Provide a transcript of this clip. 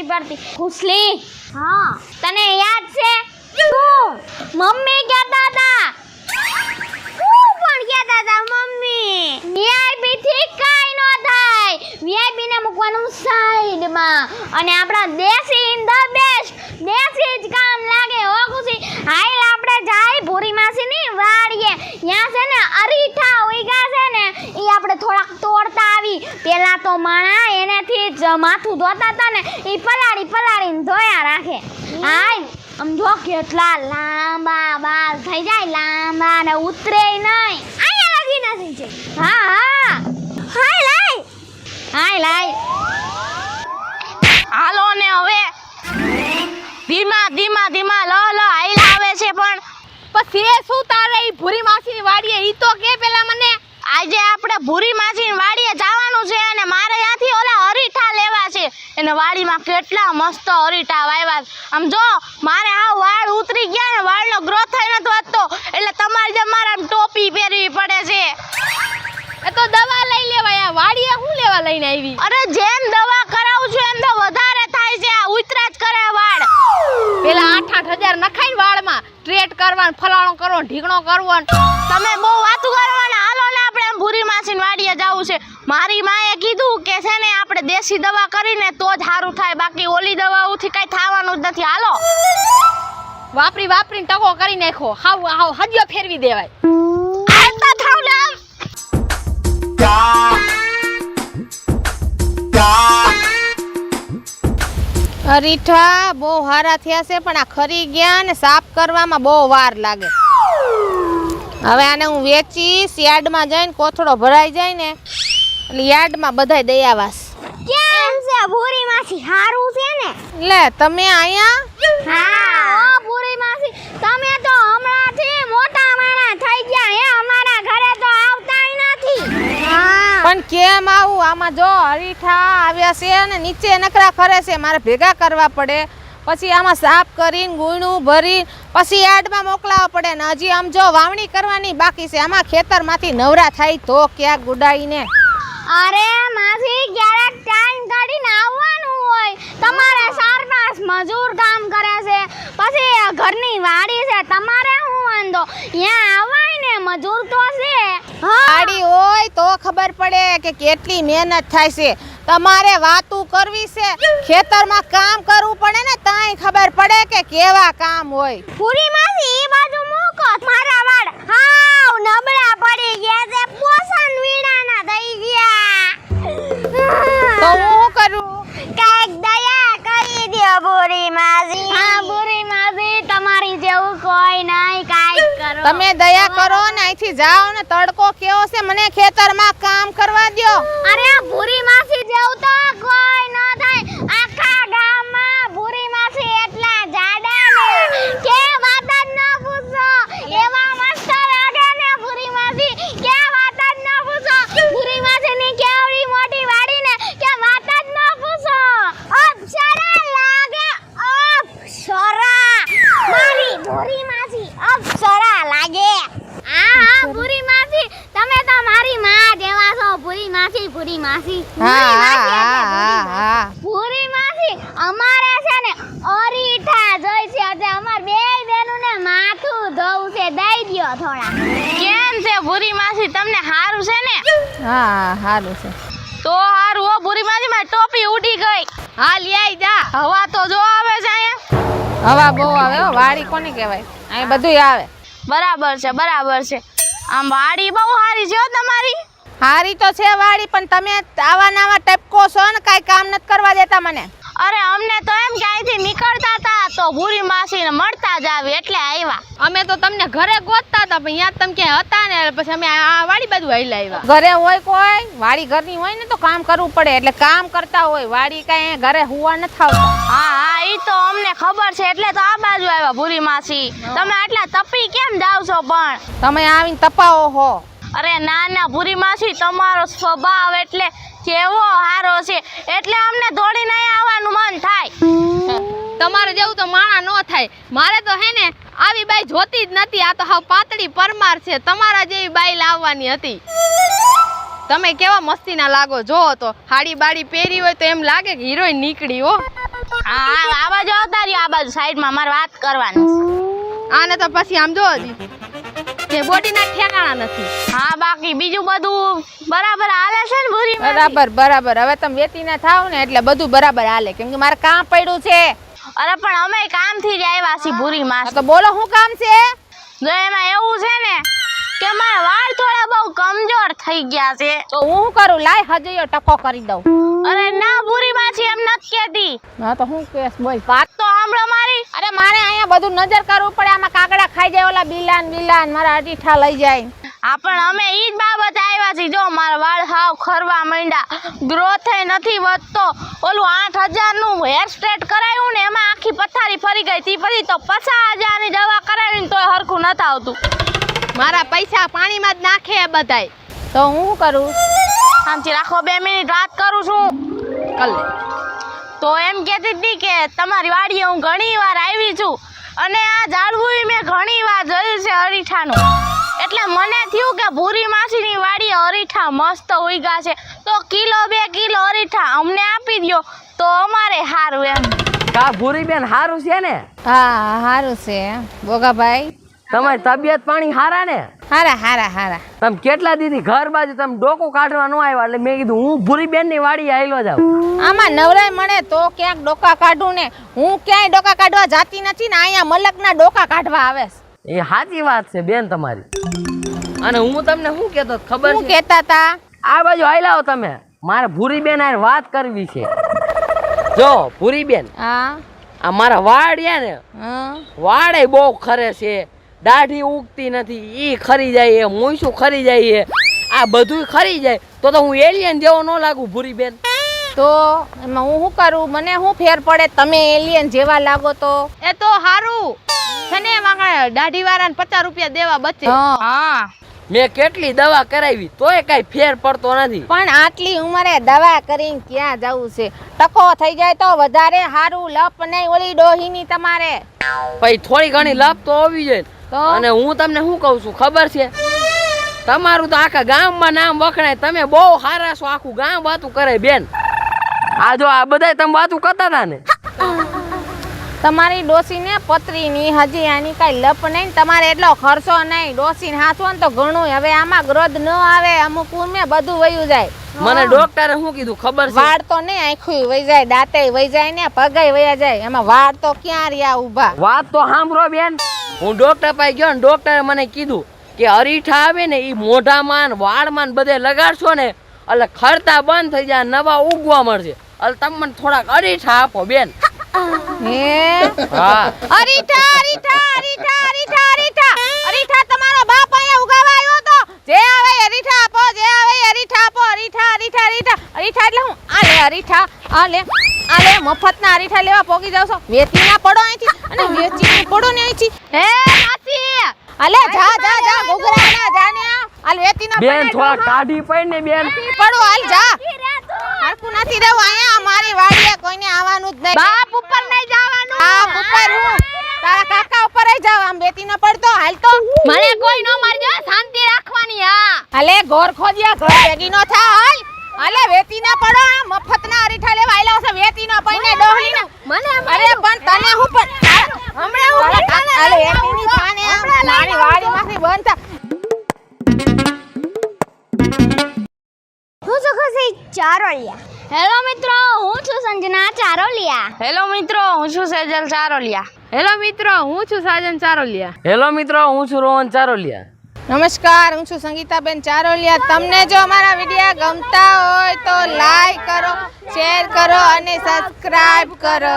નથી પડતી. ખુશલી, હા તને યાદ છે શું મમ્મી કહેતા હતા પણ કહેતા હતા મમ્મી વીઆઈપી થી કાઈ ન થાય, વીઆઈપી ને મૂકવાનું સાઈડમાં અને આપણા દેશી ઇન ધ બેસ્ટ, દેશી જ કામ લાગે. હો ખુશી, હાલ આપણે જાય ભૂરી માસીની વાડીએ. ત્યાં છે ને અરીઠા ઉગ્યા છે ને, એ આપણે થોડાક તોડતા આવી. પેલા તો માણા એનેથી જ માથું ધોતા હતા ને, એ પલાળીને ધોયા રાખે. હાય આમ જો કેટલા લાંબા બાલ થઈ જાય, લાંબા ને ઉતરે નહીં. આયા લગી નથી છે. હા હાય લાય હાલો ને હવે ધીમા લ હાઈલ આવે છે. પણ પછી શું તારે ઈ ભૂરી માસીની વાડીએ ઈ તો કે પેલા મને. આજે આપણે ભૂરી માસીની વાડીએ જવાનું છે અને મારે ત્યાંથી ઓલા અરીઠા લેવા છે. એને વાડીમાં કેટલા મસ્ત અરીઠા વાવ્યા. આમ જો મારે આ વાળ ઉતરી ગયા ને વાળનો ગ્રોથ થઈ નથી વધતો, એટલે તમારે જે મારે આમ ટોપી પહેરવી પડે છે. એ તો દવા લઈ લેવાય, આ વાડીએ હું લેવા લઈને આવી? અરે જેમ દવા કરાવું છું એમ તો વધારે થાય છે, આ ઉતરા જ કરે વાળ. પેલા 8-8 હજાર નખાઈને વાળમાં સ્ટ્રેટ કરવાનું, ફલાણો કરવો, ઢીકણો કરવો. તમે બહુ વાતું કરવાના. હાલો ને આપણે એમ ભૂરી માસીની વાડીએ જવું છે. મારી માએ કીધું કે છે ને આપણે દેશી દવા કરીને તો જ સારું થાય, બાકી ઓલી દવાઓથી કઈ થવાનું જ નથી. હાલો વાપરીને ટકો કરી નાખો, હાવ હજ્યો ફેરવી દેવાય. આતા થાવ ને આમ. અરીઠા બહુ હારા થયા છે, પણ આ ખરી ગયા ને સાફ કરવામાં બહુ વાર લાગે. હવે આને હું વેચીશ, યાર્ડમાં જઈને કોથળો ભરાઈ જાય ને એટલે યાર્ડમાં બધાય દયાવાસ. કેમ છે ભૂરી માસી? હારું છે ને? લે તમે આયા? હા ઓ ભૂરી માસી, તમે તો હમણાંથી મોટા માણા થઈ ગયા, હે અમારા ઘરે તો આવતાય નથી. હા પણ કેમ આવું? આમાં જો અરીઠા આવ્યા છે ને નીચે નકરા ખરે છે, મારે ભેગા કરવા પડે, પછી આમાં સાફ કરીને ગુણું ભરી પછી યાર્ડમાં મોકલાવવા પડે ને હજી આમ જો વાવણી કરવાની બાકી છે. આમાં ખેતરમાંથી નવરા થાય તો ક્યાંક ગુડાઈને. અરે માસી, ક્યારેક ટાઈમ કાઢીને આવવાનું હોય. તમારે 4-5 મજૂર કામ કરે છે, પછી ઘરની વાડી છે, તમારે શું વાંધો? ત્યાં આવાય ને, મજૂર તો છે. વાડી હોય તો ખબર પડે કે કેટલી મહેનત થાય છે. તમારે વાતું કરવી છે, ખેતરમાં કામ કરવું પડે ને તાય ખબર પડે કે કેવા કામ હોય. ભૂરી માસી એ બાજુ મૂકો, મારા વાળ હાવ નબળા પડી ગયા છે, પોષણ વીણાના થઈ ગયા. તો હું કરું? કાંઈક દયા કરી દ્યો ભૂરી માસી. હા ભૂરી માસી, તમારી જેવું કોઈ નહીં, કાંઈક કરો. તમે દયા કરો ને અહીંથી જાઓ ને, તડકો કેવો છે, મને ખેતરમાં કામ કરવા દ્યો. અરે ભૂરી માસી જેવું તો કોઈ ન થાય. આખા ગામમાં ભૂરી માસી એટલા જાડા ને કે વાત જ ન પૂછો. એવા મસ્ત લાગે ને ભૂરી માસી કે વાત જ ન પૂછો. ભૂરી માસીની કેવડી મોટી વાડી ને કે વાત જ ન પૂછો. અપ્સરા લાગે, અપ્સરા. મારી ભૂરી માસી અપ્સરા લાગે. હા ભૂરી માસી, તમે તો મારી માં જેવા છો. ભૂરી માસી હા ભૂરી માસી, અમારે છે ને અરીઠા જોઈ છે, એટલે અમાર બે બેનુને માથું ધોવું છે, દઈ દ્યો થોડા. કેમ છે ભૂરી માસી, તમને સારું છે ને? હા સારું છે. તો સારું. હો ભૂરી માસી, મારી ટોપી ઉડી ગઈ. હાલ આઈ જા. હવા તો જો આવે છે અહીંયા. હવા બહુ આવે હો. વાડી કોને કહેવાય? અહીં બધુંય આવે. બરાબર છે. આમ વાડી બહુ સારી છે હો તમારી. હારી તો છે વાડી, પણ તમે આવા નાવા ટપકો છો ને, કાંઈ કામ નથી કરવા દેતા મને. અરે અમને તો એમ કે અહીંથી નીકળતા હતા તો ભૂરી માસીને મળતા જ આવી એટલે આવ્યા. અમે તો તમને ઘરે ગોતતા હતા, પણ યાદ તમે ક્યાં હતા ને, પછી અમે આ વાડી બાજુ હાલ્યા આવ્યા. ઘરે હોય કોઈ વાડી ઘરની હોય ને તો કામ કરવું પડે, એટલે કામ કરતા હોય. વાડી કાંઈ ઘરે હુવા નથી આવતા. હા ઈ તો અમને ખબર છે, એટલે તો આ બાજુ આવ્યા ભૂરી માસી. તમે આટલા તપી કેમ જાવ છો પણ? તમે આવીને તપાવો હો. અરે ના ભૂરી માસી, તમારો સ્વભાવ એટલે કેવો સારો છે, એટલે અમને દોડીને આવવાનું મન થાય. તમારે જેવું તો માણા નો થાય. મારે તો હે ને આવી બાઈ જોતી જ નથી. આ તો હાવ પાતળી પરમાર છે. તમારા જેવી બાઈ લાવવાની હતી. તમે કેવા મસ્તીના લાગો. જો તો હાડી બાડી પહેરી હોય તો એમ લાગે કે હિરોઈન નીકળી હો. હા આ બાજુ આવતા રહ્યો, આ બાજુ સાઈડમાં મારે વાત કરવાની આને તો પછી આમ જો હજી કે બોડીના ઠેકાણા નથી. હા બાકી બીજું બધું બરાબર હાલે છે ને ભૂરી બરાબર. હવે તમે વેતીને થાવ ને એટલે બધું બરાબર હાલે, કેમ કે મારે કામ પડ્યું છે. અરે પણ અમે કામથી જ આવ્યા છીએ ભૂરી માં. તો બોલો શું કામ છે? જો એમાં એવું છે ને કે મારા વાળ થોડા બહુ કમજોર થઈ ગયા છે. તો હું શું કરું? લાય હજયો ટકો કરી દઉં. અરે ના ભૂરી માછી એમ નથી કહેતી. હા તો હું કેસ બોલ. વાત તો સાંભળો મારી. અરે મારે અહીંયા બધું નજર કરવું પડે, આમાં કાગડા ખાઈ જાય ઓલા બિલાન મારા અડીઠા લઈ જાય. હા પણ અમે ઈ જ બાબત આવ્યા છીએ. જો મારા વાળ હાવ ખરવા માંડ્યા, ગ્રોથ નથી વધતો. ઓલું 8000 નું હેર સ્ટ્રેટ કરાયું ને એમાં આખી પથારી ફરી ગઈ હતી. પછી તો 50,000 ની દવા કરાવીને તોય હરખું નથી આવતું. મારા પૈસા પાણીમાં જ નાખે બધાય. તો હું શું કરું? શાંતિ રાખો, 2 મિનિટ વાત કરું છું. કલ તો એમ કહેતી હતી કે તમારી વાડીએ હું ઘણી વાર આવી છું અને આ ઝાડવું મેં ઘણી વાર જોયું છે અરીઠાનું. એટલે મને થયું કે ભૂરી માસીની વાડીએ અરીઠા મસ્ત ઉગ્યા છે, તો 1 કિલો 2 કિલો અરીઠા અમને આપી દ્યો તો અમારે સારું એમ. કા ભૂરી બેન હારું છે ને? હા સારું છે બોગાભાઈ. તમારી તબિયત પાણી હારા ને? હારા. તમે કેટલા દીધી ઘર બાજુ તમે ડોકું કાઢવા ન આવ્યા, એટલે મેં કીધું હું ભૂરી બેન ની વાડી આવેલો જાઉં. આમાં નવરાય મળે તો ક્યાંક ડોકા કાઢું ને. હું ક્યાંય ડોકા કાઢવા જાતી નથી ને, અહીંયા મલકના ડોકા કાઢવા આવે છે. એ સાચી વાત છે બેન તમારી. અને હું તમને શું કહેતો ખબર શું છે? કહેતા તા? આ બાજુ આયલાઓ તમે, મારે ભૂરી બેન હારે વાત કરવી છે. જો ભૂરી બેન, હા આ મારા વાળ રહ્યા ને, હા વાળે બહુ ખરે છે, દાઢી ઉગતી નથી, ઈ ખરી જાય, મૂછું ખરી જાય, આ બધું ખરી જાય તો હું એલિયન જેવો ન લાગુ ભૂરી બેન? તો એમાં હું શું કરું? મને શું ફેર પડે? તમે એલિયન જેવા લાગો તો એ તો સારું છે ને. વાંગા દાઢી વાળાને 50 રૂપિયા દેવા બચે. હા મેં કેટલી દવા કરાવી તોય કઈ ફેર પડતો નથી. પણ આટલી ઉંમરે દવા કરીને ક્યાં જવું છે? ટકો થઈ જાય તો વધારે સારું. લપ નહીં ઓલી ડોહીની તમારે. પછી થોડી ઘણી લપ તો હોવી જોઈએ. તો અને હું તમને શું કહું છું ખબર છે? તમારું તો આખા ગામમાં નામ વખણાય, તમે બહુ સારા છો, આખું ગામ વાતું કરે બેન. આ જો આ બધા તમે વાતું કરતા હતા ને, તમારી ડોસીને પતરીની હજી આની કઈ લપ નહીં. તમારે એટલો ખર્ચો નહીં. ડોસીને હાચવો ને તો ઘણું. હવે આમાં ગ્રોથ ન આવે, અમુક ઉમે બધું વયું જાય. મને ડોક્ટરે શું કીધું ખબર છે? વાળ તો નહીં, આંખું વહી જાય, દાંતે વહી જાય ને પગે વયા જાય. એમાં વાળ તો ક્યાં રહ્યા ઊભા? વાત તો સાંભળો બેન. હું ડોક્ટર પાસે ગયો ને, ડોક્ટરે મને કીધું કે અરીઠા આવે ને એ મોઢામાં વાળમાં બધે લગાડશો ને એટલે ખરતા બંધ થઈ જાય, નવા ઉગવા મળશે. એટલે તમે મને થોડાક અરીઠા આપો બેન. હા અરીઠા તમારો બાપ અહીંયા ઉગાવા આવ્યો તો. જે આવે અરીઠા આપો, જે આવે અરીઠા આપો. અરીઠા એટલે હું આલે અરીઠા, આલે મફતના અરીઠા લેવા પોગી જાવ છો. વેચીના પડો અહીંથી, અને વેચીને પડો ને અહીંથી. હે માસી, આલે જા ગોગરાના જાને આલ વેચીના બેન થોડા કાઢી પડ ને બેન. પડો હાલ જા. હરકું નથી રહેવું અહીંયા મારી વાડીએ, કોઈને આવવાનું જ નહીં. બાપ ઉપર નહીં જવાનું. બાપ ઉપર હું તારા કાકા ઉપર જ જાવ. આમ બેટી ન પડતો હાલ તો. મને કોઈ નો મારજો, શાંતિ રાખવાની. હા હાલે ઘર ખોજ્યા, ઘર ભેગી નો થા. હાલ હાલે વેતી ના પડો. મફતના અરીઠા લેવા આયલા છે. વેતી નો પઈને ડોહલી ના મને. અરે પણ તને હું પણ હમણે હું હાલે વેતી ની પાને મારી વાડી માંથી બંધ થા. હું શું ખુશી ચારોળિયા. હેલો મિત્રો, હું છું સંજના ચારોલિયા. હેલો મિત્રો, હું છું સેજલ ચારોલિયા. હેલો મિત્રો, હું છું સાજન ચારોલિયા. હેલો મિત્રો, હું છું રોહન ચારોલિયા. નમસ્કાર, હું છું સંગીતાબેન ચારોલિયા. તમને જો અમારા વિડીયો ગમતા હોય તો લાઈક કરો, શેર કરો અને સબસ્ક્રાઇબ કરો.